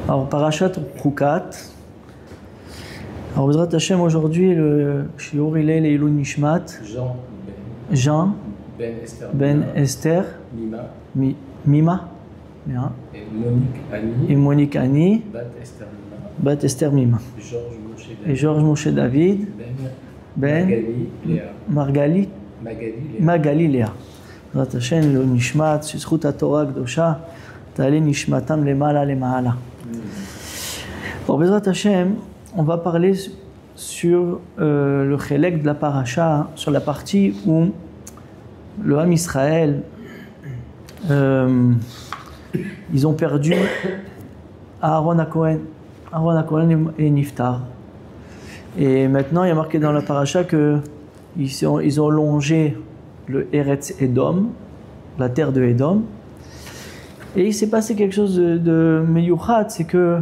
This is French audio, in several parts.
Alors, Parashat Chukat. Alors, Bezrat Hashem, aujourd'hui, le shiur il est Leilou Nishmat. Jean Ben Esther. Mima. Bien. Et Monique Annie. Bat Esther Mima. Et Georges Moshe David. Ben Magali Léa. Bezrat Hashem, Leilou Nishmat, Shizchut HaTorah Kdosha. Ta'ale Nishmatam Lemala Lemaala. Alors, Bezrat Hashem, on va parler sur le chélek de la paracha, sur la partie où le Ham Israël, ils ont perdu Aaron HaKohen. Aaron HaKohen est Niftar. Et maintenant, il y a marqué dans la paracha qu'ils ont longé le Eretz Edom, la terre de Edom. Et il s'est passé quelque chose de meyouchat, c'est que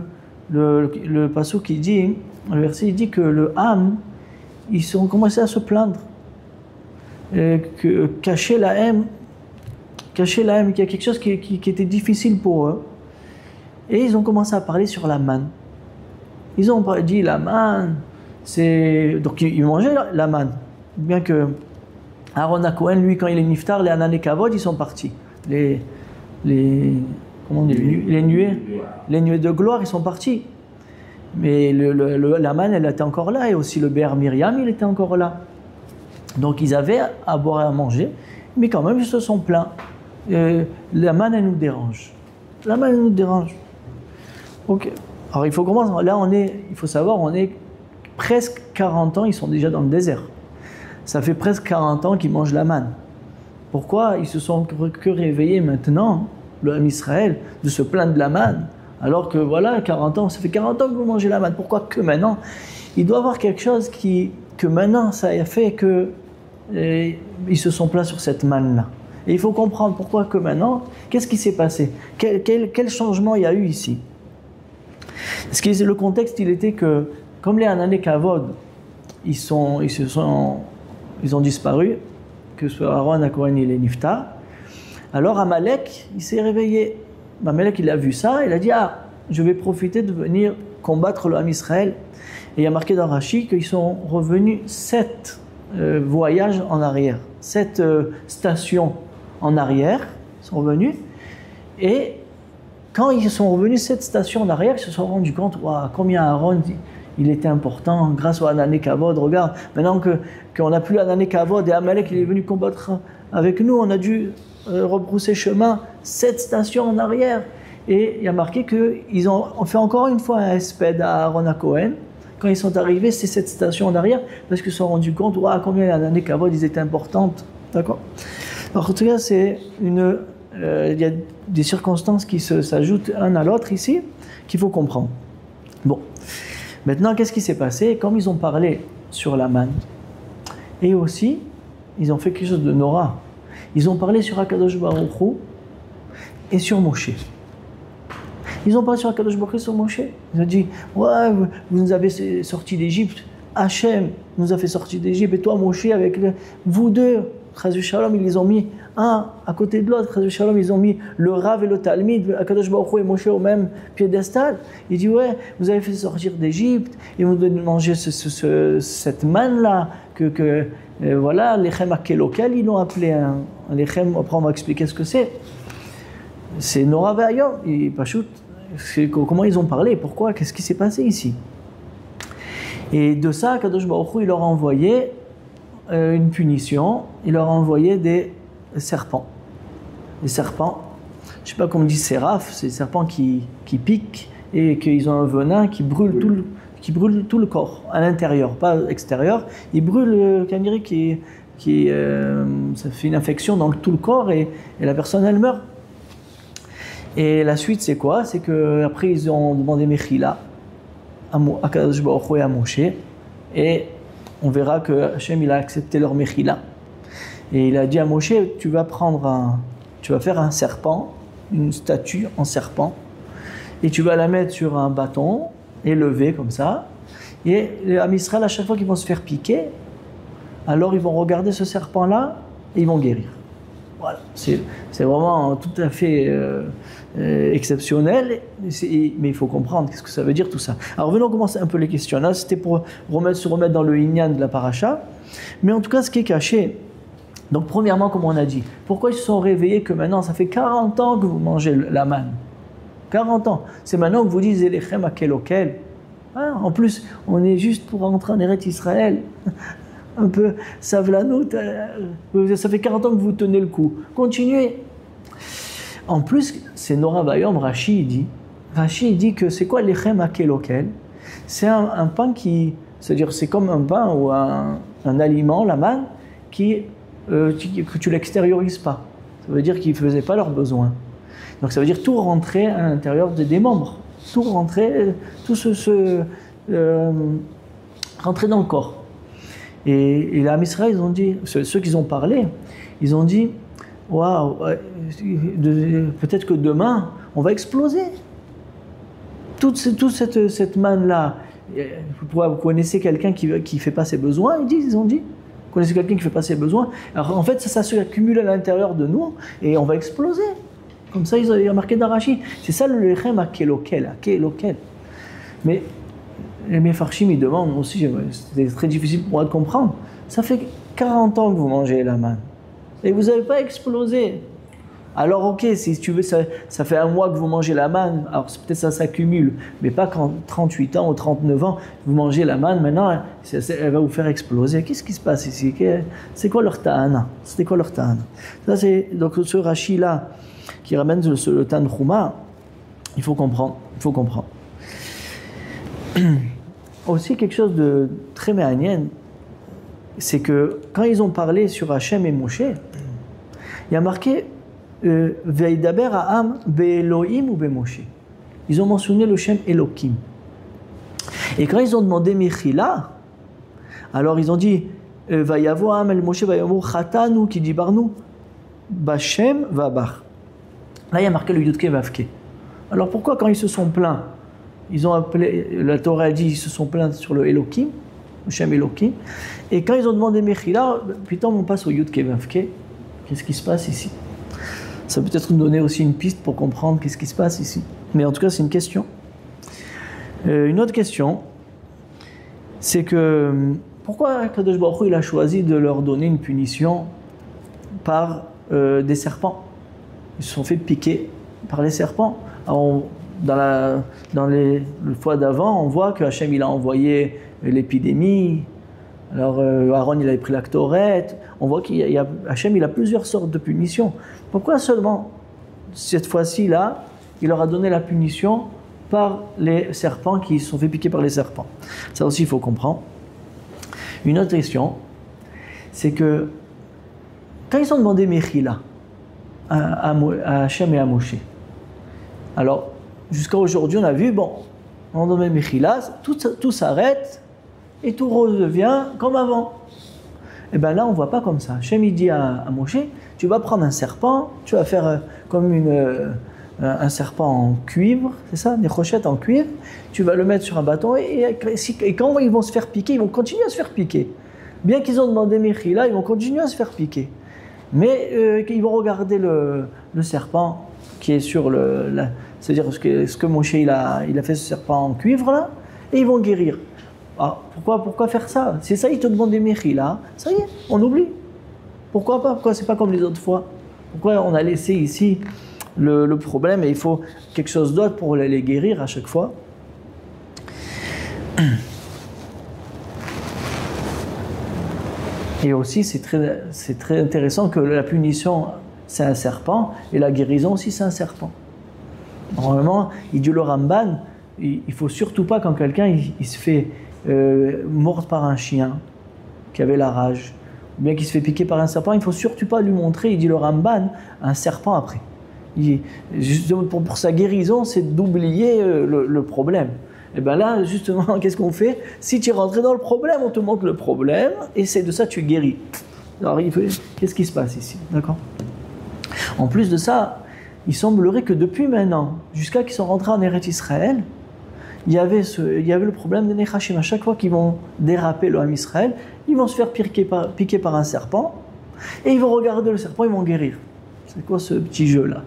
le pasuk qui dit, le verset il dit que le Ham, ils ont commencé à se plaindre, que cacher la haine, qu'il y a quelque chose qui était difficile pour eux. Et ils ont commencé à parler sur la manne. Ils ont dit la manne, c'est donc ils mangeaient la manne, bien que Aaron HaKohen, lui, quand il est niftar, les Anané Kavod, ils sont partis. Comment on dit, les nuées de gloire, ils sont partis. Mais la manne, elle était encore là, et aussi le Béar Myriam, il était encore là. Donc ils avaient à boire et à manger, mais quand même ils se sont plaints. La manne, elle nous dérange. La manne, elle nous dérange. Ok. Alors il faut commencer. Là, il faut savoir, on est presque 40 ans, ils sont déjà dans le désert. Ça fait presque 40 ans qu'ils mangent la manne. Pourquoi ils se sont que réveillés maintenant, le Ham Israël, de se plaindre de la manne, alors que voilà, 40 ans, ça fait 40 ans que vous mangez la manne. Pourquoi que maintenant? Il doit y avoir quelque chose que maintenant, ça a fait que ils se sont plaints sur cette manne-là. Et il faut comprendre pourquoi que maintenant, qu'est-ce qui s'est passé? Quel changement il y a eu ici? Le contexte, il était que, comme les Anané Kavod, ils ont disparu, que ce soit Aaron HaKohen et les Niftar, alors Amalek, il s'est réveillé. Amalek, il a vu ça, il a dit, je vais profiter de venir combattre le Ham Israël. Et il y a marqué dans Rashi qu'ils sont revenus 7 voyages en arrière, 7 stations en arrière, ils sont revenus. Et quand ils sont revenus 7 stations en arrière, ils se sont rendus compte, combien Aaron, il était important, grâce au Anané Kavod. Regarde, maintenant qu'on n'a plus l'Anané Kavod et Amalek, il est venu combattre avec nous, on a dû rebrousser chemin 7 stations en arrière. Et il y a marqué qu'ils ont fait encore une fois un espède à Aaron HaKohen. Quand ils sont arrivés, c'est 7 stations en arrière, parce qu'ils se sont rendus compte, combien l'Anané Kavod, ils étaient importantes. D'accord? Alors, en tout cas, il y a des circonstances qui s'ajoutent un à l'autre ici, qu'il faut comprendre. Bon. Maintenant, qu'est-ce qui s'est passé? Comme ils ont parlé sur la manne, et aussi, ils ont fait quelque chose de Nora. Ils ont parlé sur Akadosh Baruch Hu et sur Moshe. Ils ont parlé sur Akadosh Baruch Hu et sur Moshe. Ils ont dit, vous nous avez sortis d'Égypte. Hachem nous a fait sortir d'Égypte. Et toi, Moshe, avec vous deux, Chazou Shalom, ils les ont mis un à côté de l'autre. Chazou Shalom, ils ont mis le Rav et le Talmid, Akadosh Baruch Hu et Moshe au même piédestal. Il dit, vous avez fait sortir d'Égypte et vous devez manger cette manne-là, voilà, l'Echem Akelokal, ils l'ont appelé l'Echem. Après, on va expliquer ce que c'est. C'est Nora Ve'ayom. Comment ils ont parlé? Pourquoi? Qu'est-ce qui s'est passé ici? Et de ça, Kadosh Baruch Hu, il leur a envoyé une punition. Il leur a envoyé des serpents. Des serpents, je ne sais pas comment on dit séraph, c'est des serpents qui piquent et qu'ils ont un venin qui brûle tout le corps, à l'intérieur, pas extérieur. Ils brûlent, ça fait une infection dans tout le corps et la personne, elle meurt. Et la suite, c'est quoi? C'est qu'après, ils ont demandé Mechila à Kadosh Baruch Hu et à Moshe. Et on verra que Hachem, il a accepté leur Mechila. Et il a dit à Moshe, tu vas faire un serpent, une statue en serpent, et tu vas la mettre sur un bâton, élevé comme ça. Et les Ham Israël, à chaque fois qu'ils vont se faire piquer, alors ils vont regarder ce serpent-là et ils vont guérir. Voilà, c'est vraiment tout à fait exceptionnel, mais il faut comprendre qu'est-ce que ça veut dire tout ça. Alors venons commencer un peu les questions. Là, c'était pour se remettre dans le inyan de la paracha, mais en tout cas, ce qui est caché. Donc premièrement, comme on a dit, pourquoi ils se sont réveillés que maintenant, ça fait 40 ans que vous mangez la manne. 40 ans. C'est maintenant que vous dites Elechem Akelokel. Hein, en plus, on est juste pour rentrer en Eretz Israël. Un peu savlanout. Ça fait 40 ans que vous tenez le coup. Continuez. En plus, c'est Nora Bayom, Rashi dit que c'est quoi Lechem Akelokel? C'est un pain c'est-à-dire c'est comme un pain ou un aliment, la manne, que tu l'extériorises pas. Ça veut dire qu'ils ne faisaient pas leurs besoins. Donc ça veut dire tout rentrer à l'intérieur des membres. Tout rentrer, rentrer dans le corps. Et là, Israël, ils ont dit, ceux qui ont parlé, ils ont dit, waouh, peut-être que demain, on va exploser. Toute cette manne-là, vous connaissez quelqu'un qui ne fait pas ses besoins, ils ont dit. Vous connaissez quelqu'un qui ne fait pas ses besoins. Alors en fait, ça s'accumule à l'intérieur de nous et on va exploser. Comme ça, ils ont marqué d'Arachi. C'est ça le lechem akelokel. Mais les Mefarshim, ils demandent, moi aussi, c'est très difficile pour moi de comprendre. Ça fait 40 ans que vous mangez la manne. Et vous n'avez pas explosé. Alors ok, si tu veux, ça fait un mois que vous mangez la manne, alors peut-être ça s'accumule, mais pas quand 38 ans ou 39 ans, vous mangez la manne, maintenant elle va vous faire exploser. Qu'est-ce qui se passe ici? C'est quoi leur ta'ana? C'était quoi leur ta'ana? Ça c'est, donc ce Rashi là, qui ramène le Tanhuma, il faut comprendre. Aussi quelque chose de très méanien, c'est que quand ils ont parlé sur Hachem et Moshe, il y a marqué Veidaber Ha'am Be'Elohim ou Be'Moshe. Ils ont mentionné le Shem Elohim. Et quand ils ont demandé Mechila, alors ils ont dit Vayavo Ha'am El Moshe Vayamur Chatanu qui dit Barnou Bashem Vabar. Là il y a marqué le Yudke Vavke. Alors pourquoi quand ils se sont plaints, ils ont appelé, la Torah a dit ils se sont plaints sur le Elohim, le Shem Elohim, et quand ils ont demandé Mechila, putain on passe au Yudke Vavke. Qu'est-ce qui se passe ici? Ça peut peut-être nous donner aussi une piste pour comprendre qu'est-ce qui se passe ici. Mais en tout cas, c'est une question. Une autre question, c'est que pourquoi Kadosh Baruch Hu, il a choisi de leur donner une punition par des serpents? Ils se sont fait piquer par les serpents. Alors, dans les fois d'avant, on voit que Hachem il a envoyé l'épidémie. Alors Aaron il avait pris la Ktoret. On voit Hachem il a plusieurs sortes de punitions. Pourquoi seulement cette fois-ci là, il leur a donné la punition par les serpents qui se sont fait piquer par les serpents? Ça aussi il faut comprendre. Une autre question, c'est que quand ils ont demandé Mechila à Hachem et à Moshe, alors jusqu'à aujourd'hui on a vu, bon, on demande Mechila, tout s'arrête et tout redevient comme avant. Et bien là on ne voit pas comme ça. Hachem il dit à Moshe, tu vas prendre un serpent, tu vas faire comme un serpent en cuivre, c'est ça, des rochettes en cuivre, tu vas le mettre sur un bâton et quand ils vont se faire piquer, ils vont continuer à se faire piquer. Bien qu'ils ont demandé Mechila, ils vont continuer à se faire piquer. Mais ils vont regarder le serpent qui est sur c'est-à-dire ce que Moshe il a fait ce serpent en cuivre là, et ils vont guérir. Ah, pourquoi faire ça? C'est ça, ils te demandent des Mechila, ça y est, on oublie. Pourquoi pas? Pourquoi c'est pas comme les autres fois? Pourquoi on a laissé ici le problème et il faut quelque chose d'autre pour les guérir à chaque fois? Et aussi, c'est très intéressant que la punition, c'est un serpent, et la guérison aussi, c'est un serpent. Normalement, il dit le Ramban, il ne faut surtout pas quand quelqu'un il se fait mordre par un chien qui avait la rage, ou bien qui se fait piquer par un serpent, il ne faut surtout pas lui montrer, il dit le Ramban, un serpent après. Justement, pour sa guérison, c'est d'oublier le problème. Et bien là, justement, qu'est-ce qu'on fait? Si tu es rentré dans le problème, on te montre le problème, et c'est de ça que tu guéris. Alors, qu'est-ce qui se passe ici? D'accord? En plus de ça, il semblerait que depuis maintenant, jusqu'à qu'ils sont rentrés en Eretz Israël, il y avait le problème des Nechashim. À chaque fois qu'ils vont déraper le Ham Israël, ils vont se faire piquer par un serpent, et ils vont regarder le serpent, ils vont guérir. C'est quoi ce petit jeu-là?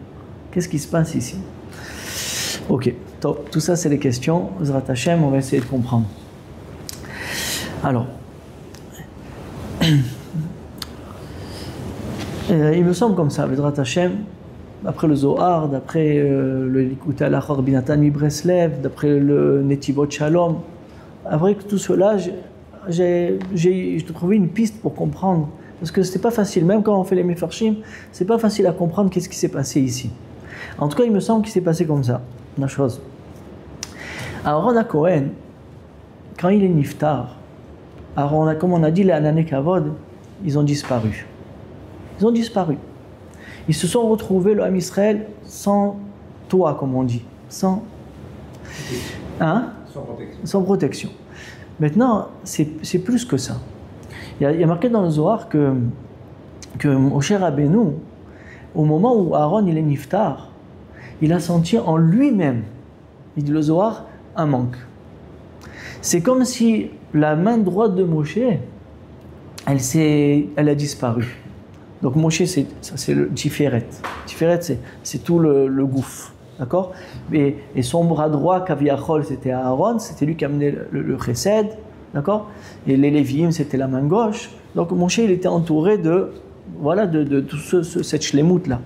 Qu'est-ce qui se passe ici? Ok, top. Tout ça, c'est les questions. Zrat Hashem, on va essayer de comprendre. Alors, il me semble comme ça, Zrat Hashem, d'après le Zohar, d'après le Likutei Halachot Binatan Breslev, d'après le Netivot Shalom, après tout cela, j'ai trouvé une piste pour comprendre. Parce que c'était pas facile, même quand on fait les Mefarshim, c'est pas facile à comprendre qu'est-ce qui s'est passé ici. En tout cas, il me semble qu'il s'est passé comme ça, la chose. Aaron HaKohen, quand il est niftar, comme on a dit, les Anané Kavod, ils ont disparu. Ils ont disparu. Ils se sont retrouvés, le Ham Israël, sans toit, comme on dit. Sans protection. Sans protection. Maintenant, c'est plus que ça. Il y a marqué dans le Zohar que Moshe Rabbeinu, au moment où Aaron il est niftar, il a senti en lui-même, il dit le Zohar, un manque. C'est comme si la main droite de Moshe, elle a disparu. Donc Moshe, c'est le Tiferet. Tiferet, c'est tout le gouffre. D'accord? Et son bras droit, Kaviachol, c'était Aaron, c'était lui qui amenait le Chesed. D'accord? Et les Lévi'im, c'était la main gauche. Donc Moshe, il était entouré de tout cette shlemout-là.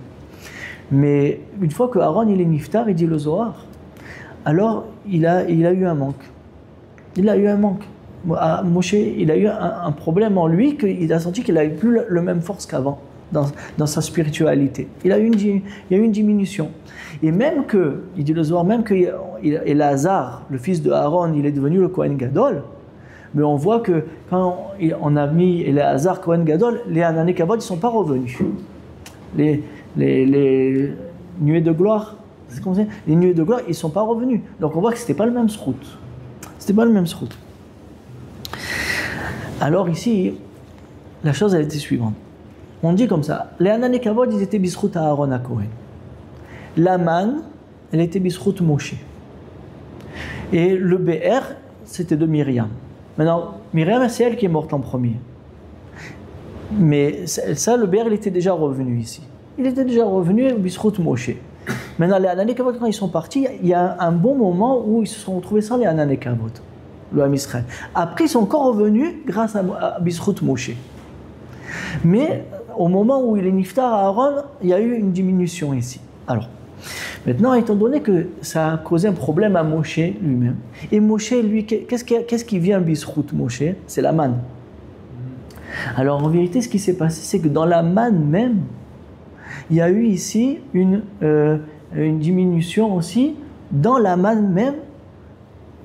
Mais une fois que Aaron, il est niftar, il dit le Zohar, alors il a eu un manque. Il a eu un manque. Moshe, il a eu un problème en lui, qu'il a senti qu'il n'avait plus la même force qu'avant dans sa spiritualité. Il y a eu une diminution. Et même que, il dit le Zohar, même que Elazar, le fils de Aaron, il est devenu le Kohen Gadol, mais on voit que quand on a mis Elazar Kohen Gadol, les Anané Kavod ne sont pas revenus. Les nuées de gloire, c'est comme ça, les nuées de gloire, ils ne sont pas revenus. Donc on voit que ce n'était pas le même srout. C'était pas le même srout. Alors ici, la chose, elle était suivante. On dit comme ça, les Anané Kavod, ils étaient bisrout à Aaron à Kohen. La manne, elle était bisrout Moshe. Et le BR, c'était de Myriam. Maintenant, Myriam, c'est elle qui est morte en premier. Mais ça, le BR, il était déjà revenu ici. Il était déjà revenu au bisrout Moshe. Maintenant, les Anané Kavod, quand ils sont partis, il y a un bon moment où ils se sont retrouvés sans les Anané Kavod, le Ham Israël. Après, ils sont encore revenus grâce à bisrout Moshe. Mais au moment où il est niftar à Aaron, il y a eu une diminution ici. Alors, maintenant, étant donné que ça a causé un problème à Moshe lui-même, et Moshe, lui, qu'est-ce qui vient bisrout Moshe? C'est la manne. Alors, en vérité, ce qui s'est passé, c'est que dans la manne même, il y a eu ici une diminution aussi, dans la manne même,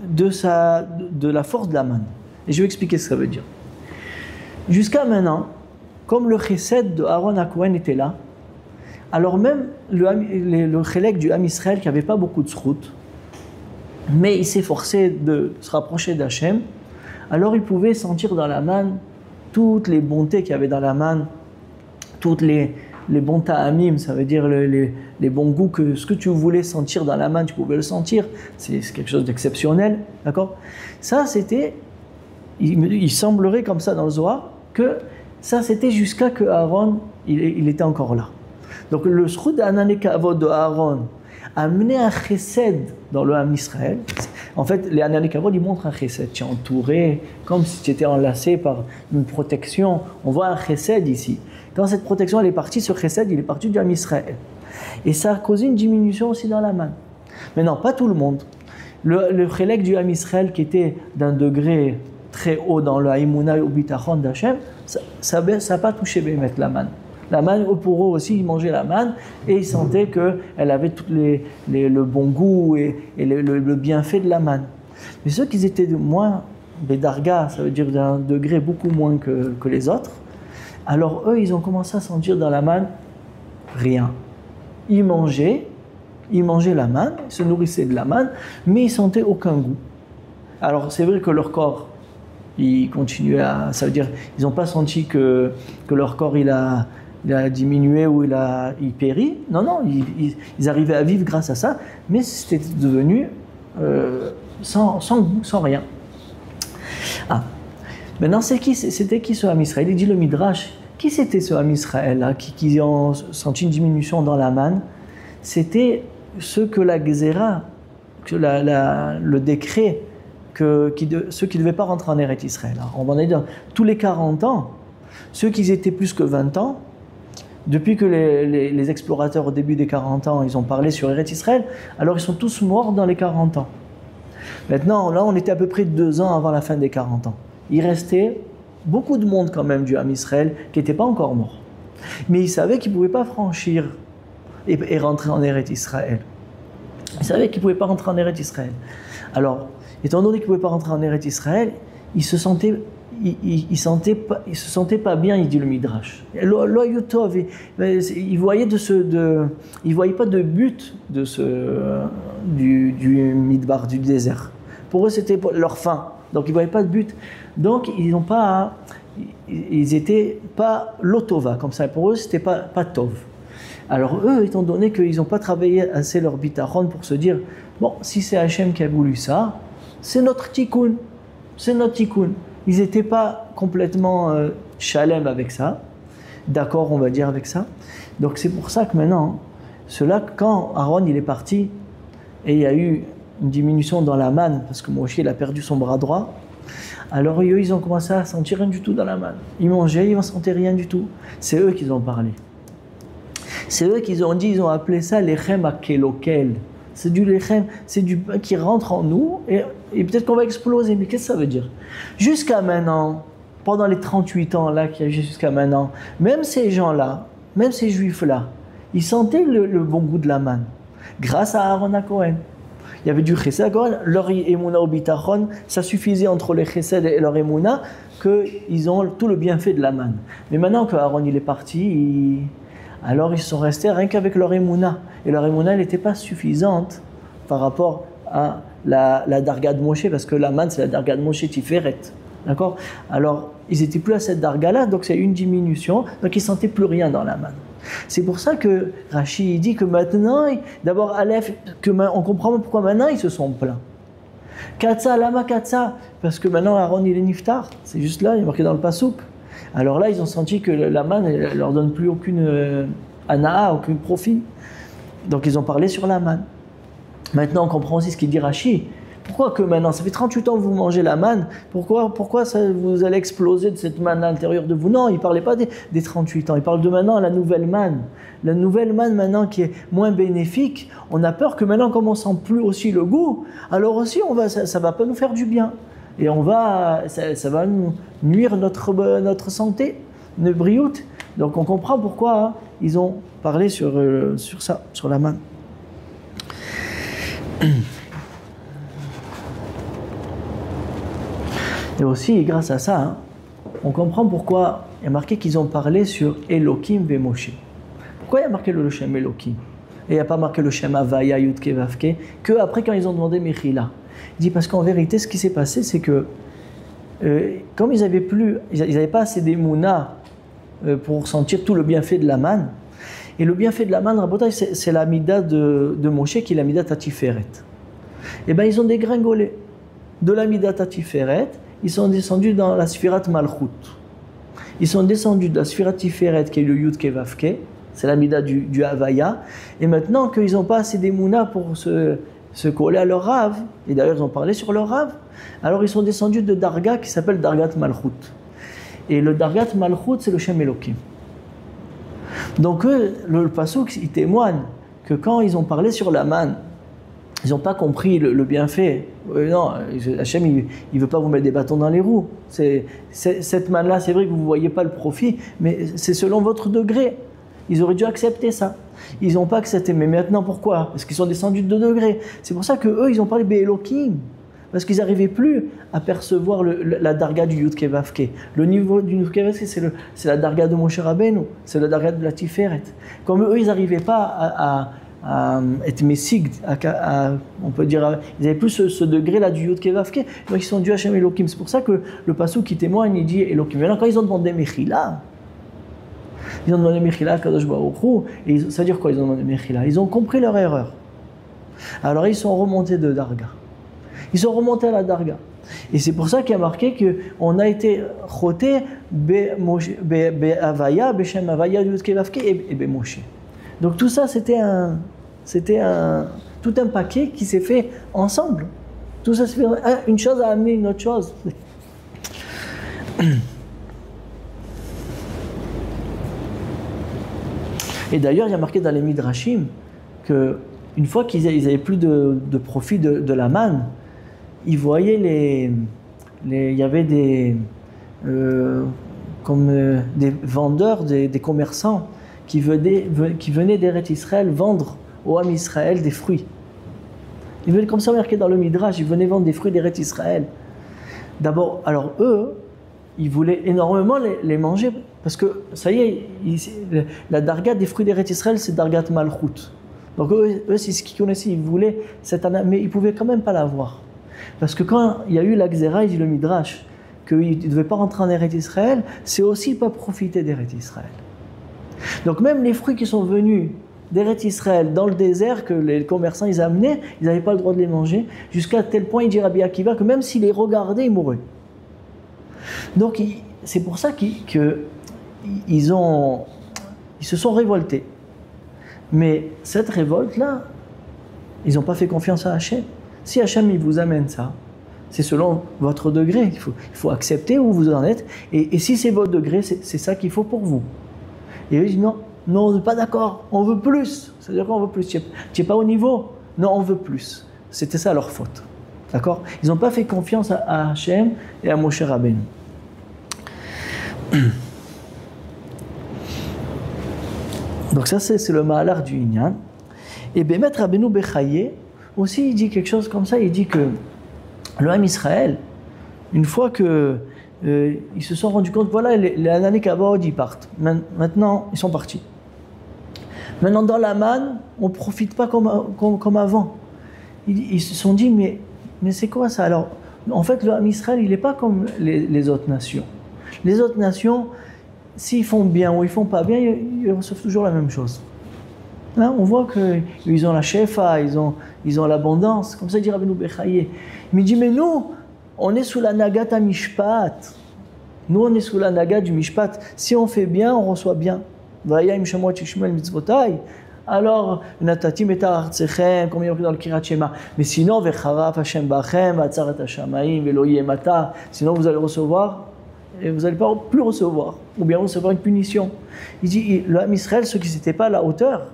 de la force de la manne. Et je vais expliquer ce que ça veut dire. Jusqu'à maintenant, comme le chesed de Aaron HaKohen était là, alors même le chélek du Ham Israël qui n'avait pas beaucoup de srout, mais il s'efforçait de se rapprocher d'Hachem, alors il pouvait sentir dans la manne toutes les bontés qu'il y avait dans la manne, toutes les bons ta'amim, ça veut dire les bons goûts, ce que tu voulais sentir dans la manne, tu pouvais le sentir, c'est quelque chose d'exceptionnel, d'accord? Ça c'était, il semblerait comme ça dans le Zohar, que ça c'était jusqu'à que Aaron, il était encore là. Donc le srout d'Anané Kavod de Aaron a mené un chesed dans le Ham Israël. En fait, les Anané Kavod, ils montrent un chesed. Tu es entouré, comme si tu étais enlacé par une protection. On voit un chesed ici. Quand cette protection elle est partie, ce chesed, il est parti du Ham Israël. Et ça a causé une diminution aussi dans la manne. Mais non, pas tout le monde. Le chélek du Ham Israël qui était d'un degré très haut dans le Haïmouna et au Bitachon d'Hachem, ça n'a pas touché Bémet la manne. La manne, pour eux aussi, ils mangeaient la manne et ils sentaient qu'elle avait tout le bon goût et le bienfait de la manne. Mais ceux qui étaient moins bédarga, ça veut dire d'un degré beaucoup moins que les autres, alors eux, ils ont commencé à sentir dans la manne rien. Ils mangeaient la manne, ils se nourrissaient de la manne, mais ils sentaient aucun goût. Alors c'est vrai que leur corps, il continuait à... Ça veut dire, ils n'ont pas senti que leur corps, il a diminué ou il périt. Non, ils arrivaient à vivre grâce à ça, mais c'était devenu sans goût, sans rien. Ah, maintenant c'était qui ce Ham Israël? Il dit le Midrash Qui c'était ce Ham Israël là, qui ont senti une diminution dans la manne? C'était ceux que la Gezerah, que le décret, ceux qui ne devaient pas rentrer en Eretz Israël. Alors, on va dire tous les 40 ans, ceux qui étaient plus que 20 ans, depuis que les explorateurs au début des 40 ans, ils ont parlé sur Eretz Israël, alors ils sont tous morts dans les 40 ans. Maintenant, là, on était à peu près 2 ans avant la fin des 40 ans. Il restait beaucoup de monde quand même du Ham Israël qui n'était pas encore mort. Mais ils savaient qu'ils ne pouvaient pas franchir et rentrer en Eretz Israël. Ils savaient qu'ils ne pouvaient pas rentrer en Eretz Israël. Alors, étant donné qu'ils ne pouvaient pas rentrer en Eretz Israël, ils se sentaient pas bien, il dit le Midrash. Il voyait pas de but du Midbar, du désert. Pour eux, c'était leur fin. Donc, ils ne voyaient pas de but. Donc, ils n'étaient pas l'otova, comme ça. Pour eux, ce n'était pas tov. Alors, eux, étant donné qu'ils n'ont pas travaillé assez leur bitachon pour se dire, bon, si c'est Hachem qui a voulu ça, c'est notre tikkun. C'est notre tikkun. Ils n'étaient pas complètement chalem avec ça, d'accord, on va dire, avec ça. Donc c'est pour ça que maintenant, quand Aaron il est parti, et il y a eu une diminution dans la manne, parce que Moshe il a perdu son bras droit, alors eux, ils ont commencé à sentir rien du tout dans la manne. Ils mangeaient, ils ne sentaient rien du tout. C'est eux qui ont parlé. C'est eux qui ont dit, ils ont appelé ça lechem akelokel. C'est du lechem, c'est du pain qui rentre en nous et peut-être qu'on va exploser. Mais qu'est-ce que ça veut dire? Jusqu'à maintenant, pendant les 38 ans là qu'il y a jusqu'à maintenant, même ces gens-là, même ces juifs-là, ils sentaient le bon goût de la manne. Grâce à Aaron HaKohen. Il y avait du chesed à Kohen, leur émouna au bitachon, ça suffisait entre les chesed et leur émouna qu'ils ont tout le bienfait de la manne. Mais maintenant que Aaron il est parti, alors ils sont restés rien qu'avec leur émouna. Et leur émouna, elle n'était pas suffisante par rapport à la darga de Moshe, parce que la manne, c'est la darga de Moshe Tiferet. D'accord? Alors, ils n'étaient plus à cette darga-là, donc c'est une diminution, donc ils ne sentaient plus rien dans la manne. C'est pour ça que Rashi dit que maintenant, d'abord, Aleph, on comprend pourquoi maintenant ils se sont plaints. Katsa, lama katsa, parce que maintenant Aaron il est niftar, c'est juste là, il est marqué dans le pasouk. Alors là, ils ont senti que la manne ne leur donne plus aucune anaa, aucun profit. Donc ils ont parlé sur la manne. Maintenant, on comprend aussi ce qu'il dit Rashi. Pourquoi que maintenant, ça fait 38 ans que vous mangez la manne, pourquoi vous allez exploser de cette manne à l'intérieur de vous? Non, il ne parlait pas des 38 ans, il parle de maintenant la nouvelle manne. La nouvelle manne maintenant qui est moins bénéfique, on a peur que maintenant, comme on ne sent plus aussi le goût, alors aussi ça ne va pas nous faire du bien. Et ça va nous nuire notre santé, notre briout. Donc on comprend pourquoi ils ont parlé sur ça, sur la manne. Et aussi, grâce à ça, on comprend pourquoi il y a marqué qu'ils ont parlé sur Elohim ve Moshe. Pourquoi il y a marqué le Shem Elohim? Et il n'y a pas marqué le Shem Havaya, Yudke, Vavke, qu'après quand ils ont demandé Mechila. Il dit parce qu'en vérité, ce qui s'est passé, c'est que comme ils n'avaient pas assez d'émouna pour sentir tout le bienfait de la manne, et le bienfait de la manne, Rabotai, c'est la mida de Moshe qui est la mida Tatiferet. Et bien ils ont dégringolé de la mida Tatiferet, ils sont descendus dans la Sfirat Malchut. Ils sont descendus de la Sfirat Tiferet qui est le Yud Kevavke, c'est la mida du Havaya, et maintenant qu'ils n'ont pas assez d'émouna pour se coller à leur rave, et d'ailleurs ils ont parlé sur leur rave, alors ils sont descendus de Darga qui s'appelle Dargat Malchut. Et le Dargat Malchut, c'est le Shem Elohim. Donc le Pasuk, il témoigne que quand ils ont parlé sur la manne, ils n'ont pas compris le bienfait. Non, Hachem, il ne veut pas vous mettre des bâtons dans les roues. Cette manne-là, c'est vrai que vous ne voyez pas le profit, mais c'est selon votre degré. Ils auraient dû accepter ça. Ils n'ont pas accepté. Mais maintenant, pourquoi? Parce qu'ils sont descendus de 2 degrés. C'est pour ça qu'eux, ils ont parlé Be'elokim. Parce qu'ils n'arrivaient plus à percevoir la darga du Yud Kevavke. Le niveau du Yud Kevavke, c'est la darga de Moshe Rabbeinu. C'est la darga de la Tiferet. Comme eux, ils n'arrivaient pas à être messig, on peut dire, ils n'avaient plus ce degré-là du Yud Kevavke. Donc ils sont dus Hachem Elohim. C'est pour ça que le Pasuk qui témoigne, il dit Elohim. Maintenant, quand ils ont demandé Mechila, ils ont demandé Mechila à Kadosh Baruch Hu, et ça veut dire quoi, ils ont demandé Mechila? Ils ont compris leur erreur. Alors ils sont remontés de Darga. Ils sont remontés à la Darga. Et c'est pour ça qu'il y a marqué qu'on a été choté Avaya, Beshem Avaya, Yudke Vavke et Moshe. Donc tout ça, c'était tout un paquet qui s'est fait ensemble. Tout ça, c'est une chose a amené une autre chose. Et d'ailleurs, il y a marqué dans les Midrashim qu'une fois qu'ils n'avaient plus de profit de la manne, ils voyaient il y avait des vendeurs, des commerçants qui venaient d'Eretz Israël vendre au Ham Israël des fruits. Ils venaient comme ça marqué dans le Midrash, ils venaient vendre des fruits d'Eretz Israël. D'abord, alors eux, ils voulaient énormément les manger, parce que ça y est, la darga des fruits d'Eretz Israël, c'est dargat malchut. Donc eux c'est ce qu'ils connaissaient, ils voulaient cette année, mais ils ne pouvaient quand même pas l'avoir. Parce que quand il y a eu la Xéra, il dit le Midrash, qu'ils ne devaient pas rentrer en Eretz Israël, c'est aussi pas profiter d'Eretz Israël. Donc même les fruits qui sont venus d'Eretz Israël dans le désert, que les commerçants ils amenaient, ils n'avaient pas le droit de les manger, jusqu'à tel point, il dit Rabbi Akiva, que même s'ils les regardaient, ils mouraient. Donc c'est pour ça qu'ils se sont révoltés. Mais cette révolte-là, ils n'ont pas fait confiance à Hachem. Si Hachem il vous amène ça, c'est selon votre degré. Il faut accepter où vous en êtes. Et si c'est votre degré, c'est ça qu'il faut pour vous. Et eux ils disent non, on n'est pas d'accord, on veut plus. C'est-à-dire qu'on veut plus. Tu n'es pas au niveau. Non, on veut plus. C'était ça leur faute. D'accord ? Ils n'ont pas fait confiance à Hachem et à Moshe Rabbeinu. Donc ça c'est le Mahalar du Inyan. Et Bémet Rabbeinu Bechaye aussi il dit quelque chose comme ça, il dit que le Ham Israël, une fois que ils se sont rendus compte, voilà les Anané Kavod ils partent, maintenant ils sont partis. Maintenant dans la manne, on ne profite pas comme avant. Ils se sont dit mais c'est quoi ça? Alors en fait le Ham Israël il n'est pas comme les autres nations. Les autres nations, s'ils font bien ou ils font pas bien, ils reçoivent toujours la même chose. Là, on voit qu'ils ont la shefa, ils ont l'abondance. Comme ça, dit Rabbeinu Bechaye. Il me dit, mais nous, on est sous la nagat à Mishpat. Nous, on est sous la nagat du Mishpat. Si on fait bien, on reçoit bien. Alors, natati meta artsechem, comme il y a dans le Kirat Shema. Mais sinon, vecharaf Hashem bachem, vatzarat hashamaim, velo yemata. Sinon, vous allez recevoir et vous n'allez pas plus recevoir, ou bien recevoir une punition. Il dit, le Ham Israël, ceux qui n'étaient pas à la hauteur,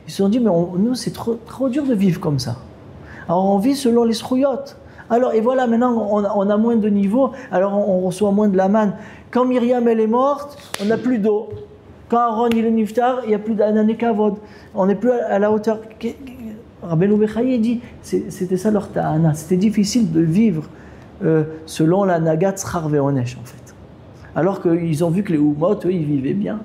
ils se sont dit, mais nous, c'est trop dur de vivre comme ça. Alors, on vit selon les srouillottes. Alors, et voilà, maintenant, on a moins de niveau, alors on reçoit moins de la manne. Quand Myriam, elle est morte, on n'a plus d'eau. Quand Aaron, il est niftar, il n'y a plus d'Anané Kavod. On n'est plus à la hauteur. Rabbeinu Bechaye dit, c'était ça leur ta'ana. C'était difficile de vivre selon la Nagat Tzchar Ve'onesh, en fait. Alors qu'ils ont vu que les Oumot, eux, ils vivaient bien.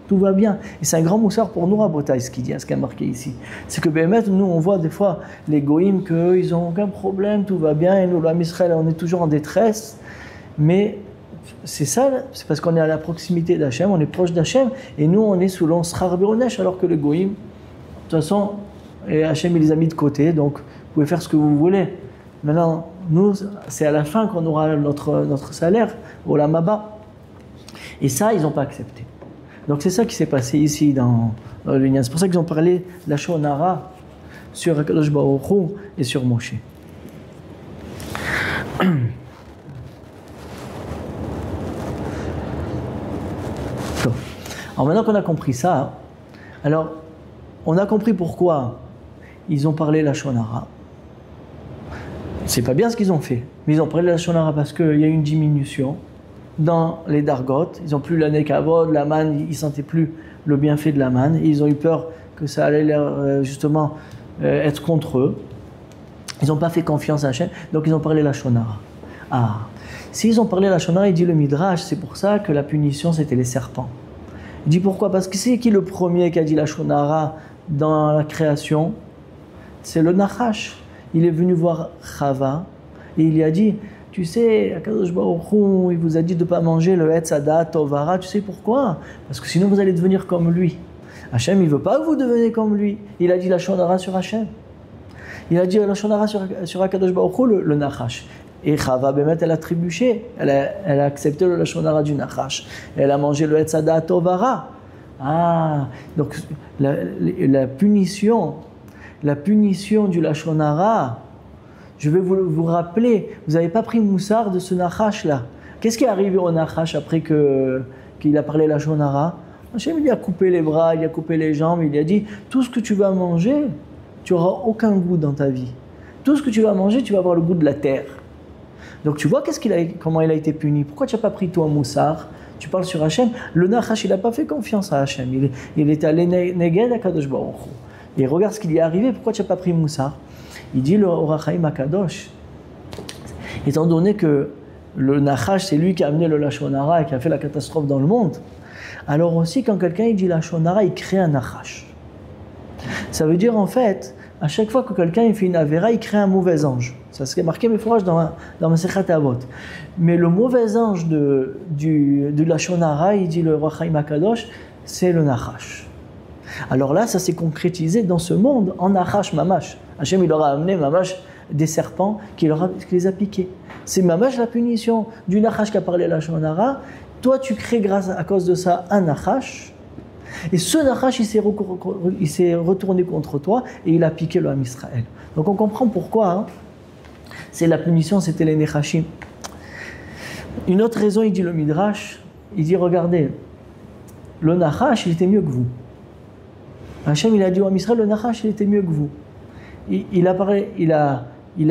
Tout va bien. Et c'est un grand moussard pour nous, Rabotai, ce qu'il dit, ce qu'il a marqué ici. C'est que, nous, on voit des fois les Goïms, qu'eux, ils n'ont aucun problème, tout va bien, et nous, l'Am Israël, on est toujours en détresse. Mais c'est ça, c'est parce qu'on est à la proximité d'Hachem, on est proche d'Hachem, et nous, on est sous l'Onschar Beronesh, alors que les Goïms, de toute façon, et Hachem, il les a mis de côté, donc vous pouvez faire ce que vous voulez. Maintenant, nous, c'est à la fin qu'on aura notre salaire, au Lamaba. Et ça, ils n'ont pas accepté. Donc c'est ça qui s'est passé ici dans l'Union. C'est pour ça qu'ils ont parlé de la Shonara sur Akadosh Baruch Hu et sur Moshe. Alors maintenant qu'on a compris ça, alors on a compris pourquoi ils ont parlé de la Shonara. C'est pas bien ce qu'ils ont fait, mais ils ont parlé de la Shonara parce qu'il y a eu une diminution dans les dargot, ils n'ont plus la nekavod, la manne, ils ne sentaient plus le bienfait de la manne, ils ont eu peur que ça allait justement être contre eux. Ils n'ont pas fait confiance à Hachem, donc ils ont parlé la shonara. Ah, s'ils ont parlé la shonara, il dit le Midrash, c'est pour ça que la punition c'était les serpents. Il dit pourquoi? Parce que c'est qui le premier qui a dit la shonara dans la création? C'est le Nachash. Il est venu voir Chava et il lui a dit, tu sais, Akadosh Baruch Hu, il vous a dit de ne pas manger le Etz Hadat Tovara, tu sais pourquoi? Parce que sinon vous allez devenir comme lui. Hachem, il ne veut pas que vous deveniez comme lui. Il a dit la shonara sur Hachem. Il a dit la Shonara sur Akadosh Baruch Hu, le Nachash. Et Chava, elle a trébuché, elle a accepté le Lashonara du Nachash. Elle a mangé le Etzada Tovara. Ah, donc la punition du Lashonara, je vais vous rappeler, vous n'avez pas pris Moussar de ce Nachash là. Qu'est-ce qui est arrivé au Nachash après qu'il a parlé Lashonara? Hachem, il a coupé les bras, il a coupé les jambes, il a dit tout ce que tu vas manger, tu n'auras aucun goût dans ta vie. Tout ce que tu vas manger, tu vas avoir le goût de la terre. Donc tu vois comment il a été puni. Pourquoi tu n'as pas pris toi Moussar? Tu parles sur Hachem. Le Nachash, il n'a pas fait confiance à Hachem. Il est allé Neged à Kadosh Baruch Hu. Et regarde ce qui lui est arrivé. Pourquoi tu n'as pas pris Moussar? Il dit le Orach Chaim HaKadosh. Étant donné que le Nachash, c'est lui qui a amené le Lashonara et qui a fait la catastrophe dans le monde. Alors aussi, quand quelqu'un il dit Lashonara, il crée un Nachash. Ça veut dire en fait, à chaque fois que quelqu'un il fait une Avera, il crée un mauvais ange. Ça serait marqué mes fourrages dans ma Sechet Avot. Mais le mauvais ange du Lashonara, il dit le Orach Chaim HaKadosh, c'est le Nachash. Alors là, ça s'est concrétisé dans ce monde en Nachash Mamash. Hachem, il leur a amené Mamash des serpents qui les a piqués. C'est Mamash la punition du Nachash qui a parlé Lashonara. Toi, tu crées à cause de ça un Nachash. Et ce Nachash, il s'est retourné contre toi et il a piqué le Ham Israël. Donc on comprend pourquoi. Hein. C'est la punition, c'était les Nechashim. Une autre raison, il dit le Midrash, il dit regardez, le Nachash, il était mieux que vous. Hachem, il a dit au Ham Israël, le Nachash, il était mieux que vous. Il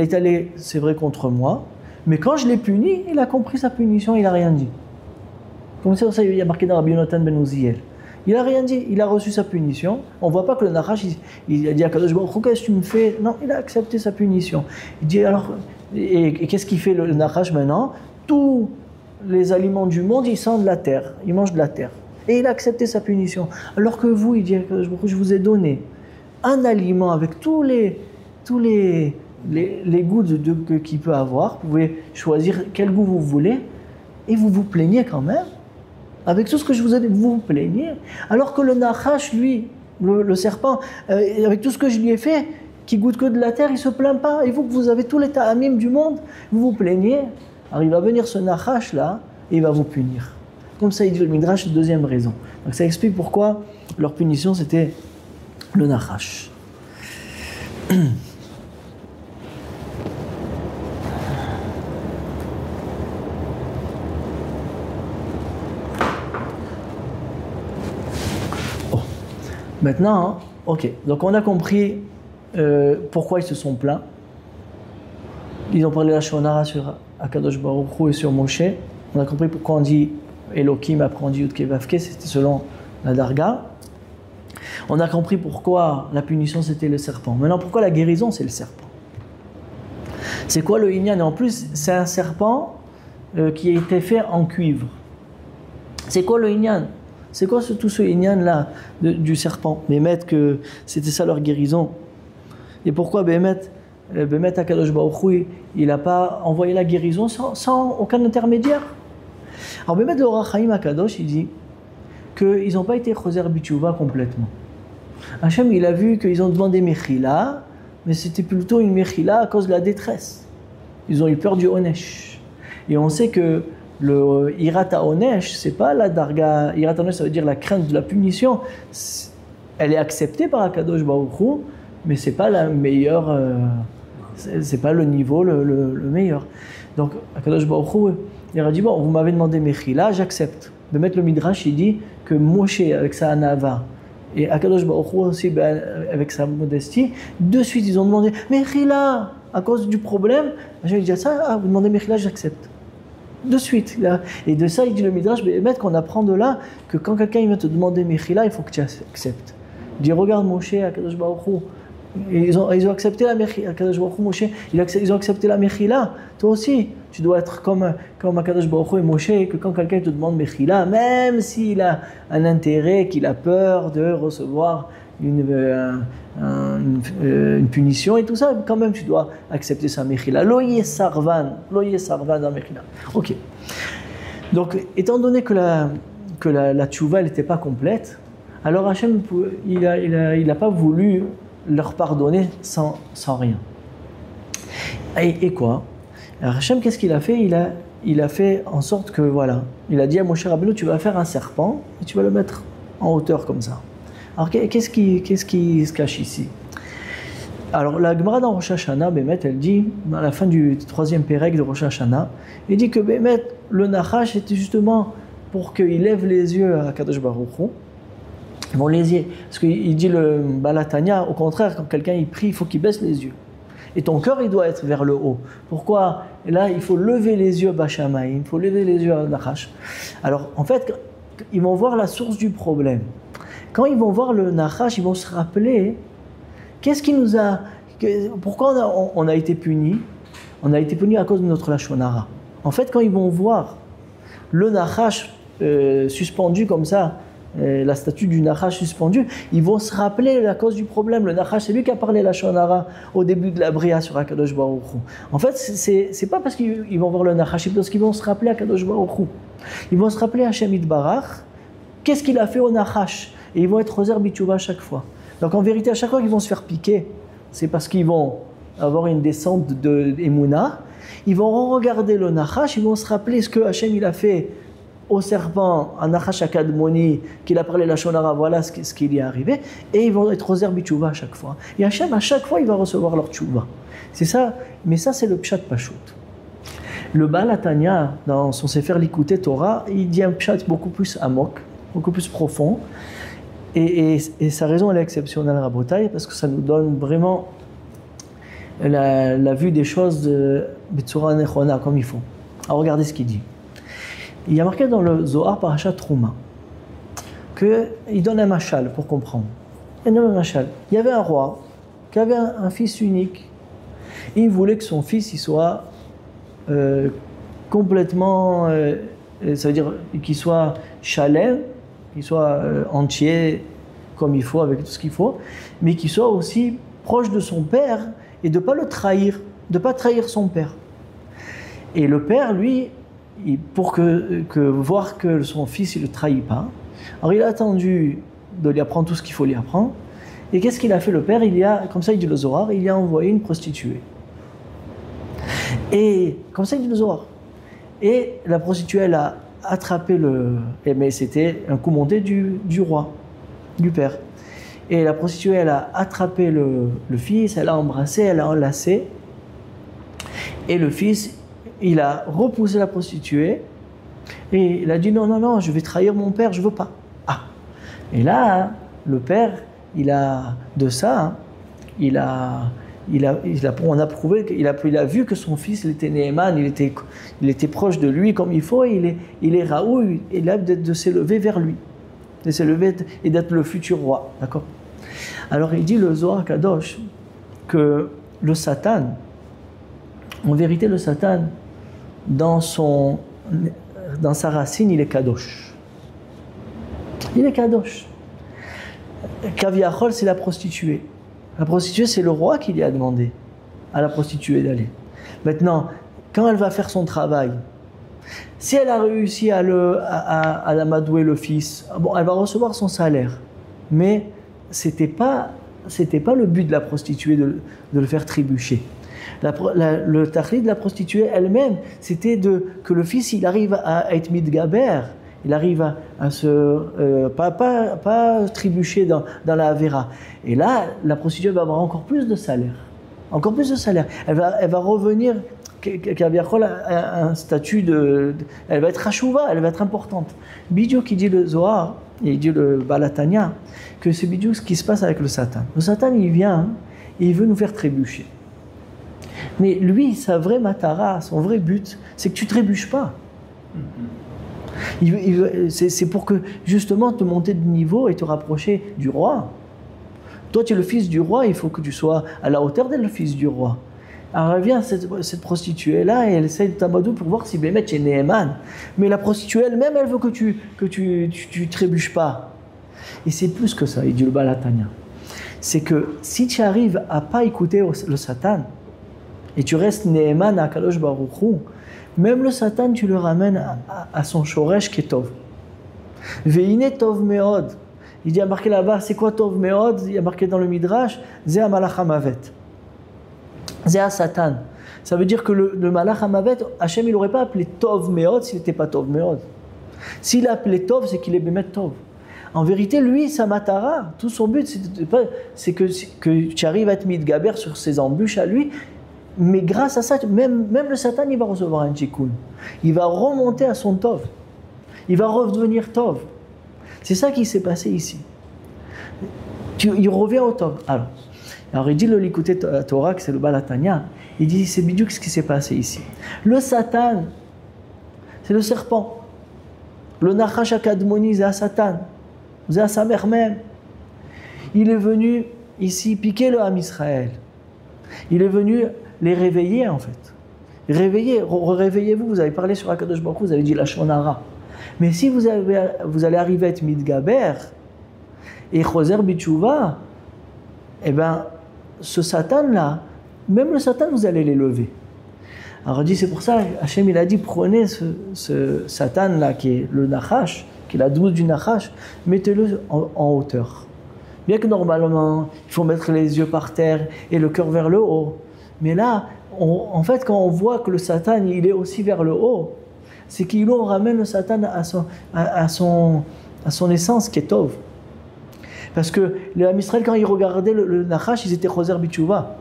est allé, c'est vrai, contre moi, mais quand je l'ai puni, il a compris sa punition, il n'a rien dit. Comme ça, il y a marqué dans Rabbi Yonatan ben Uziel. Il n'a rien dit, il a reçu sa punition. On ne voit pas que le Nachash, il a dit à Kadosh Baruch Hu, qu'est-ce que tu me fais? Non, il a accepté sa punition. Il dit alors, et qu'est-ce qu'il fait le Nachash maintenant? Tous les aliments du monde, ils sont de la terre, ils mangent de la terre. Et il a accepté sa punition. Alors que vous, il dit à Kadosh Baruch Hu, je vous ai donné un aliment avec tous les goûts qu'il peut avoir. Vous pouvez choisir quel goût vous voulez, et vous vous plaignez quand même. Avec tout ce que je vous ai dit, vous vous plaignez. Alors que le Nachash, lui, le serpent, avec tout ce que je lui ai fait, qui goûte que de la terre, il ne se plaint pas. Et vous avez tous les ta'amim du monde, vous vous plaignez. Alors il va venir ce Nachash là, et il va vous punir. Comme ça, il dit le Midrash, deuxième raison. Donc ça explique pourquoi leur punition, c'était le Nachash. Maintenant, ok, donc on a compris pourquoi ils se sont plaints. Ils ont parlé la Shonara sur Akadosh Baruch Hu et sur Moshe. On a compris pourquoi on dit Elohim, après on dit Yud Kei Vav Kei, c'était selon la Darga. On a compris pourquoi la punition c'était le serpent. Maintenant, pourquoi la guérison c'est le serpent? C'est quoi le Inyan? Et en plus, c'est un serpent qui a été fait en cuivre. C'est quoi le Inyan? C'est quoi tout ce Inyan-là du serpent? Bémet, que c'était ça leur guérison. Et pourquoi Bémet Akadosh Baruch Hu, il n'a pas envoyé la guérison sans aucun intermédiaire? Alors Bémet, le Orach Chaim HaKadosh, il dit qu'ils n'ont pas été Choser B'Teshuva complètement. Hachem, il a vu qu'ils ont demandé Mechila, mais c'était plutôt une Mechila à cause de la détresse. Ils ont eu peur du Onesh. Et on sait que le Hirat HaOnesh, c'est pas la Darga. Hirat HaOnesh, ça veut dire la crainte de la punition. Elle est acceptée par Akadosh Baruch Hu, mais c'est pas la meilleure. C'est pas le niveau le meilleur. Donc Akadosh Baruch Hu, il a dit bon, vous m'avez demandé Mechila, j'accepte. De mettre le Midrash, il dit que Moshe avec sa Anava et Akadosh Baruch Hu aussi avec sa modestie, de suite ils ont demandé Mechila à cause du problème. J'ai dit ça, vous demandez Mechila, j'accepte. De suite. Là. Et de ça, il dit le Midrash, qu'on apprend de là que quand quelqu'un va te demander Mechila, il faut que tu acceptes. Il dit regarde Moshe, Akadosh Baruch Hu. Ils ont accepté la Mechila. Akadosh Baruch Hu, Moshe, ils ont accepté la Mechila. Toi aussi, tu dois être comme Akadosh Baruch Hu et Moshe, que quand quelqu'un te demande Mechila, même s'il a un intérêt, qu'il a peur de recevoir une punition et tout ça, quand même tu dois accepter sa Mechila. Loye sarvan dans Mechila. Ok. Donc, étant donné que la tchouva n'était pas complète, alors Hachem, il n'a pas voulu leur pardonner sans rien. Et quoi? Alors Hachem, qu'est-ce qu'il a fait? Il a fait en sorte que, voilà, il a dit à Moshe Rabbeinu, tu vas faire un serpent et tu vas le mettre en hauteur comme ça. Alors qu'est-ce qui se cache ici? Alors la Gemara dans Rosh Hashanah, Bémet, elle dit, à la fin du troisième pérec de Rosh Hashanah, il dit que Bémet, le Nachash, était justement pour qu'il lève les yeux à Kadosh Baruch Hu. Bon, les yeux, parce qu'il dit le Balatania, au contraire, quand quelqu'un il prie, il faut qu'il baisse les yeux. Et ton cœur, il doit être vers le haut. Pourquoi? Et là, il faut lever les yeux Bachamaï, il faut lever les yeux à Nachash. Alors, en fait, ils vont voir la source du problème. Quand ils vont voir le Nachash, ils vont se rappeler qu'est-ce qui nous a. Pourquoi on a été punis? On a été punis à cause de notre Lashon Hara. En fait, quand ils vont voir le Nachash suspendu comme ça, la statue du Nachash suspendue, ils vont se rappeler la cause du problème. Le Nachash, c'est lui qui a parlé la Lashon Hara au début de la Bria sur Akadosh Baruch Hu. En fait, c'est pas parce qu'ils vont voir le Nachash, c'est parce qu'ils vont se rappeler Akadosh Baruch Hu. Ils vont se rappeler Hashem Yitbarach, qu'est-ce qu'il a fait au Nachash, et ils vont être Roser Bitchouva à chaque fois. Donc en vérité, à chaque fois qu'ils vont se faire piquer, c'est parce qu'ils vont avoir une descente de Emouna. Ils vont regarder le Nachash, ils vont se rappeler ce que Hashem il a fait au serpent, à Nachash Akadmoni, qu'il a parlé la Shonara, voilà ce qui lui est arrivé, et ils vont être Roser Bitchouva à chaque fois. Et Hashem, à chaque fois, il va recevoir leur tchouva. C'est ça, mais ça c'est le Pshat Pashut. Le Baal HaTanya, dans son Sefer Likutei Torah, il dit un Pshat beaucoup plus amok, beaucoup plus profond. Et sa raison elle est exceptionnelle, Rabotai, parce que ça nous donne vraiment la vue des choses de Betsura Nechona, comme il faut. Alors regardez ce qu'il dit. Il y a marqué dans le Zohar Parashat Trouma qu'il donne un machal pour comprendre. Il donne un machal. Il y avait un roi qui avait un fils unique. Il voulait que son fils il soit complètement, ça veut dire qu'il soit chalem, qu'il soit entier comme il faut, avec tout ce qu'il faut, mais qu'il soit aussi proche de son père et de ne pas le trahir, de ne pas trahir son père. Et le père, lui, pour voir que son fils ne le trahit pas, alors il a attendu de lui apprendre tout ce qu'il faut lui apprendre, et qu'est-ce qu'il a fait le père? Comme ça il dit le Zohar, il a envoyé une prostituée. Et comme ça il dit le Zohar. Et la prostituée, elle a attrapé mais c'était un coup monté du roi, du père. Et la prostituée, elle a attrapé le fils, elle l'a embrassé, elle l'a enlacé. Et le fils, il a repoussé la prostituée. Et il a dit non, je vais trahir mon père, je veux pas. Ah. Et là, le père, on a prouvé qu'il a vu que son fils, il était Néhéman, il était proche de lui comme il faut, et il est Raoul, et là de s'élever vers lui, de s'élever et d'être le futur roi, d'accord? Alors il dit le Zohar Kadosh que le Satan, en vérité le Satan, dans sa racine, il est Kadosh. Il est Kadosh. Kaviachol, c'est la prostituée. La prostituée, c'est le roi qui lui a demandé à la prostituée d'aller. Maintenant, quand elle va faire son travail, si elle a réussi à l'amadouer le fils, bon, elle va recevoir son salaire. Mais c'était pas le but de la prostituée de le faire trébucher. Le tachlit de la prostituée elle-même, c'était que le fils, il arrive à être midgaber, il arrive à se pas trébucher dans la Avera. Et là, la prostituée va avoir encore plus de salaire. Encore plus de salaire. Elle va revenir, un statut elle va être rachouva, elle va être importante. Bidou qui dit le Zohar, et il dit le Balatania, que c'est bidou ce qui se passe avec le Satan. Le Satan, il vient, et il veut nous faire trébucher. Mais lui, sa vraie matara, son vrai but, c'est que tu trébuches pas. C'est pour que, justement, te monter de niveau et te rapprocher du roi. Toi, tu es le fils du roi, il faut que tu sois à la hauteur d'être le fils du roi. Alors, elle vient, cette prostituée-là, et elle essaie de t'amadou pour voir si Bémet est Néhéman. Mais la prostituée elle-même, elle veut que tu trébuches pas. Et c'est plus que ça, il dit le Balatania. C'est que si tu arrives à pas écouter le Satan, et tu restes Néhéman à Kadosh Baruch Hu, même le Satan, tu le ramènes à son shoresh qui est Tov. Veine Tov Meod. Il y a marqué là-bas, c'est quoi Tov Meod? Il y a marqué dans le Midrash, Zé Amalach Hamavet. Zé Satan. Ça veut dire que le Malach Hamavet, Hachem, il n'aurait pas appelé Tov Meod s'il n'était pas Tov Meod. S'il a appelé Tov, c'est qu'il est Bémet Tov. En vérité, lui, sa matara, tout son but, c'est que tu arrives à être Midgaber sur ses embûches à lui, mais grâce à ça, même le Satan, il va recevoir un tikkun. Il va remonter à son Tov. Il va redevenir Tov. C'est ça qui s'est passé ici. Il revient au Tov. Alors il dit le Likutei Torah, que c'est le Baal HaTanya, il dit c'est bidiouk ce qui s'est passé ici. Le Satan, c'est le serpent. Le Nachash HaKadmoni, c'est un Satan. C'est un Samer même. Il est venu ici piquer le Ham Israël. Il est venu les réveiller en fait. Réveillez-vous, vous avez parlé sur Akadosh Baruch Hu, vous avez dit la Shonara. Mais si vous allez arriver à être Midgaber et Choser Bitshuva, eh bien, ce Satan-là, même le Satan, vous allez l'élever. Alors, dit, c'est pour ça, Hachem, il a dit, prenez ce Satan-là, qui est le Nachash, qui est la douce du Nachash, mettez-le en hauteur. Bien que normalement, il faut mettre les yeux par terre et le cœur vers le haut. Mais là, en fait, quand on voit que le Satan, il est aussi vers le haut, c'est qu'il ramène le Satan à son essence, qui est Tov. Parce que les Ham Israël, quand ils regardaient le Nachash, ils étaient Choser Bitshuva.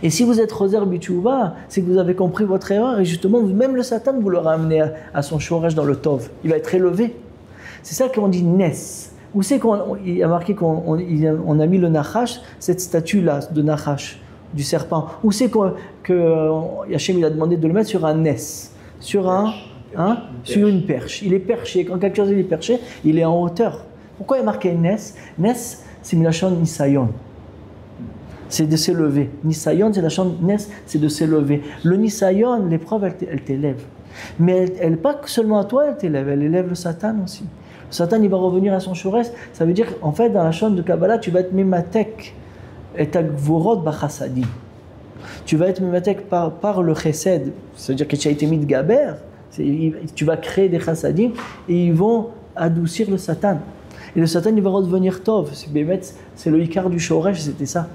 Et si vous êtes Choser Bitshuva, c'est que vous avez compris votre erreur, et justement, même le Satan, vous le ramenez à son shoresh dans le Tov. Il va être élevé. C'est ça qu'on dit Nes. Où c'est qu'il y a marqué qu'on a mis le Nachash, cette statue-là de Nachash, du serpent. Où c'est que Hachem il a demandé de le mettre sur un Nes, sur une perche. Il est perché. Quand quelque chose est perché, il est en hauteur. Pourquoi il y a marqué Nes? Nes, c'est Milachon Nisayon. C'est de s'élever. Nisayon, c'est la chante Nes, c'est de s'élever. Le Nisayon, l'épreuve, elle t'élève. Mais elle pas seulement à toi, elle t'élève, elle élève le Satan aussi. Le Satan, il va revenir à son shorès. Ça veut dire qu'en fait, dans la chante de Kabbalah, tu vas être Mematek et Gvorot Bachasadi. Tu vas être Mematek par le Chesed. Ça veut dire que tu as été Midgaber. Tu vas créer des Chassadim et ils vont adoucir le Satan. Et le Satan, il va redevenir Tov. C'est le Ikar du Shoresh, c'était ça.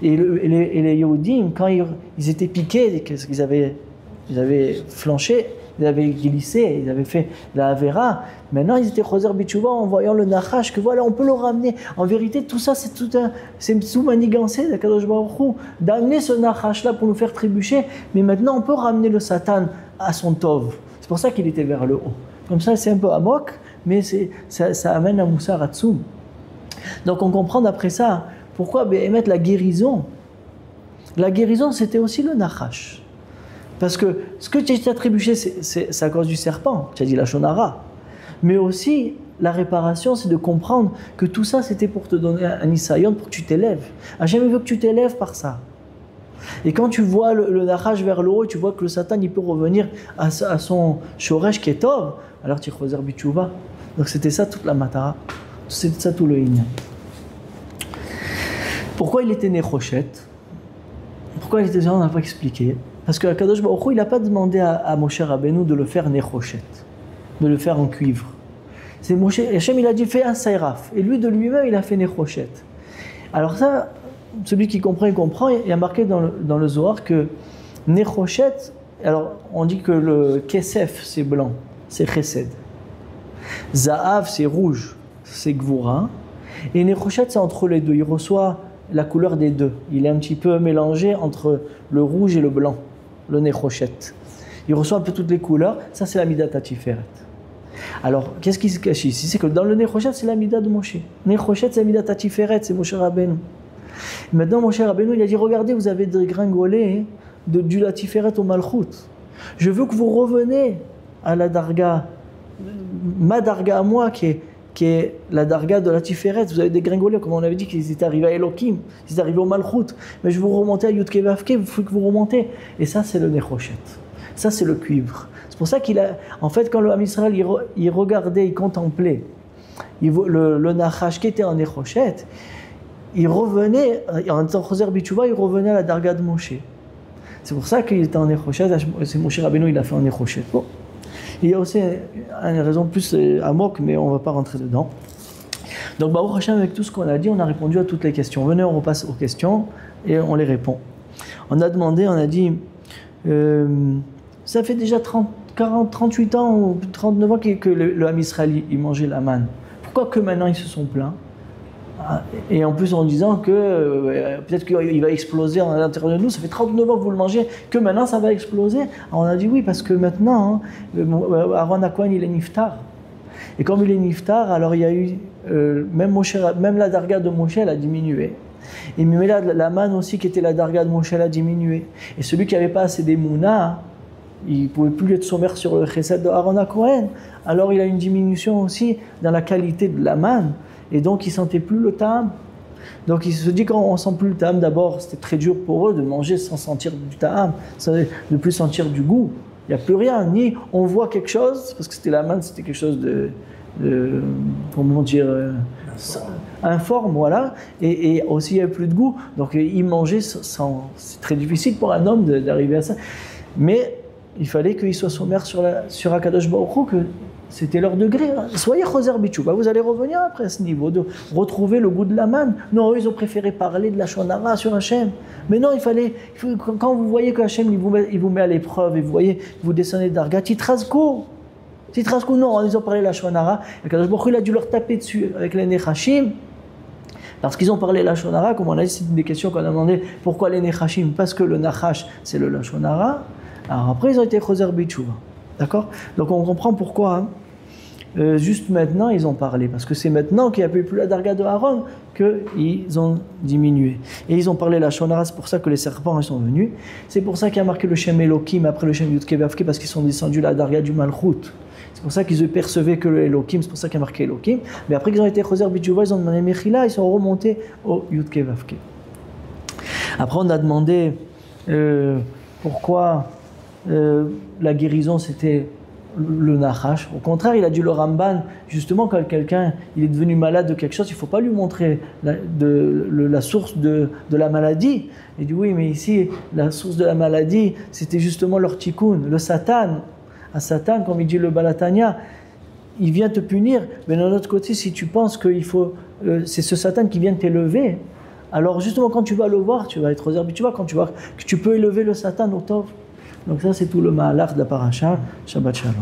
Et les Yehudim, quand ils étaient piqués, qu'ils avaient flanché, ils avaient glissé, ils avaient fait la Avera, maintenant ils étaient Choser Bitshuva en voyant le Nachash, que voilà, on peut le ramener. En vérité, tout ça, c'est sous manigancé d'Akadosh Baruch Hu, d'amener ce Nachash-là pour nous faire trébucher, mais maintenant on peut ramener le Satan à son Tov. C'est pour ça qu'il était vers le haut. Comme ça, c'est un peu amok, mais ça amène à Moussar Hatzum. Donc on comprend d'après ça, pourquoi émettre la guérison. La guérison, c'était aussi le Nachash. Parce que ce que tu as trébuché, c'est à cause du serpent, tu as dit la Shonara. Mais aussi, la réparation, c'est de comprendre que tout ça, c'était pour te donner un Nisayon, pour que tu t'élèves. Hachem veut que tu t'élèves par ça. Et quand tu vois le Nachash vers le haut, tu vois que le Satan, il peut revenir à son Shoresh qui est Tov, alors tu es Choser Bitshuva. Donc c'était ça toute la Matara. C'était ça tout le Inyan. Pourquoi il était Nechoshet? Pourquoi il était ça, on n'a pas expliqué. Parce que Akadosh Baruch Hu, il n'a pas demandé à Moshe Rabbeinu de le faire Nechoshet, de le faire en cuivre. C'est Moshe, Hachem, il a dit fais un Saïraf. Et lui, de lui-même, il a fait Nechoshet. Alors ça, celui qui comprend, il comprend. Il y a marqué dans le Zohar que Nechoshet, alors on dit que le Kesef, c'est blanc, c'est Chesed. Za'av, c'est rouge, c'est Gvura. Et Nechoshet, c'est entre les deux. Il reçoit la couleur des deux. Il est un petit peu mélangé entre le rouge et le blanc, le Nechoshet. Il reçoit un peu toutes les couleurs. Ça, c'est la Midat Tiferet. Alors, qu'est-ce qui se cache ici? C'est que dans le Nechoshet, c'est la Midat de Moshe. Nechoshet, c'est la Midat Tiferet, c'est Moshe Rabbeinu. Maintenant, Moshe Rabbeinu, il a dit, regardez, vous avez dégringolé du la Tiferet au Malchut. Je veux que vous reveniez à la Darga, ma Darga à moi, qui est la Darga de la Tiferet. Vous avez dégringolé, comme on avait dit qu'ils étaient arrivés à Elohim, ils étaient arrivés au Malchut. Mais je vous remontez à Yudke Vavke, il faut que vous remontez. Et ça, c'est le Nechoshet. Ça, c'est le cuivre. C'est pour ça qu'il a... En fait, quand le Ham Israël, il regardait, il contemplait le Nachash qui était en Nechoshet, il revenait, en étant Choser Bitshuva, il revenait à la Darga de Moshe. C'est pour ça qu'il était en Nechoshet. C'est Moshe Rabbeinu, il a fait en Nechoshet. Bon. Il y a aussi une raison plus amok, mais on ne va pas rentrer dedans. Donc, Baruch Hashem, avec tout ce qu'on a dit, on a répondu à toutes les questions. Venez, on repasse aux questions et on les répond. On a demandé, on a dit, Ça fait déjà 30, 40, 38 ans ou 39 ans que le Ham Israël il mangeait la manne. Pourquoi que maintenant ils se sont plaints? Et en plus en disant que peut-être qu'il va exploser à l'intérieur de nous, ça fait 39 ans que vous le mangez, que maintenant ça va exploser. Alors on a dit oui, parce que maintenant, Aaron HaKohen il est niftar. Et comme il est niftar, alors il y a eu, même la darga de Moshe elle a diminué. Et mais la manne aussi qui était la darga de Moshe elle a diminué. Et celui qui n'avait pas assez d'émouna, il ne pouvait plus être sommaire sur le chesed de Aaron HaKohen. Alors il a une diminution aussi dans la qualité de la manne. Et donc, ils ne sentaient plus le ta'am. Donc, il se dit qu'on ne sent plus le ta'am. D'abord, c'était très dur pour eux de manger sans sentir du ta'am, de ne plus sentir du goût. Il n'y a plus rien. Ni on voit quelque chose, parce que c'était la manne, c'était quelque chose de comment dire, informe, voilà. Et aussi, il n'y avait plus de goût. Donc, ils mangeaient sans. C'est très difficile pour un homme d'arriver à ça. Mais il fallait qu'ils soient sommaires sur Akadosh Baruch Hu, que c'était leur degré. Soyez choser bitchouva, vous allez revenir après à ce niveau, de retrouver le goût de la manne. Non, eux, ils ont préféré parler de la shonara sur Hachem. Mais non, quand vous voyez que Hachem il vous met à l'épreuve, et vous voyez, vous descendez d'Arga, Titrasco, non, ils ont parlé de la shonara, et Kadosh Baruch Hu, il a dû leur taper dessus avec les nechashim, parce qu'ils ont parlé de la shonara, comme on a dit, c'est une des questions qu'on a demandé, pourquoi les nechashim? Parce que le nachash, c'est le shonara. Alors après, ils ont été choser bitchouva. D'accord? Donc on comprend pourquoi, juste maintenant, ils ont parlé. Parce que c'est maintenant qu'il n'y a plus la darga de Aaron qu'ils ont diminué. Et ils ont parlé la shonara, c'est pour ça que les serpents ils sont venus. C'est pour ça qu'il y a marqué le Shem Elohim après le Shem Yudke Vavke, parce qu'ils sont descendus la darga du Malchut. C'est pour ça qu'ils percevaient que le Elohim, c'est pour ça qu'il y a marqué Elohim. Mais après qu'ils ont été choser bitchouva, ils ont demandé Mechila, ils sont remontés au Yudke Vavke. Après on a demandé pourquoi la guérison c'était le nachash. Au contraire, il a dit le Ramban, justement quand quelqu'un il est devenu malade de quelque chose, il ne faut pas lui montrer la source de la maladie. Il dit oui, mais ici la source de la maladie c'était justement leur tikkun, le Satan. À Satan, comme il dit le Balatania, il vient te punir, mais d'un autre côté, si tu penses que c'est ce Satan qui vient t'élever, alors justement quand tu vas le voir, tu vas être aux herbes, tu vois, quand tu vois que tu peux élever le Satan au Tov. Donc ça c'est tout le mahalach de la paracha. Shabbat Shalom.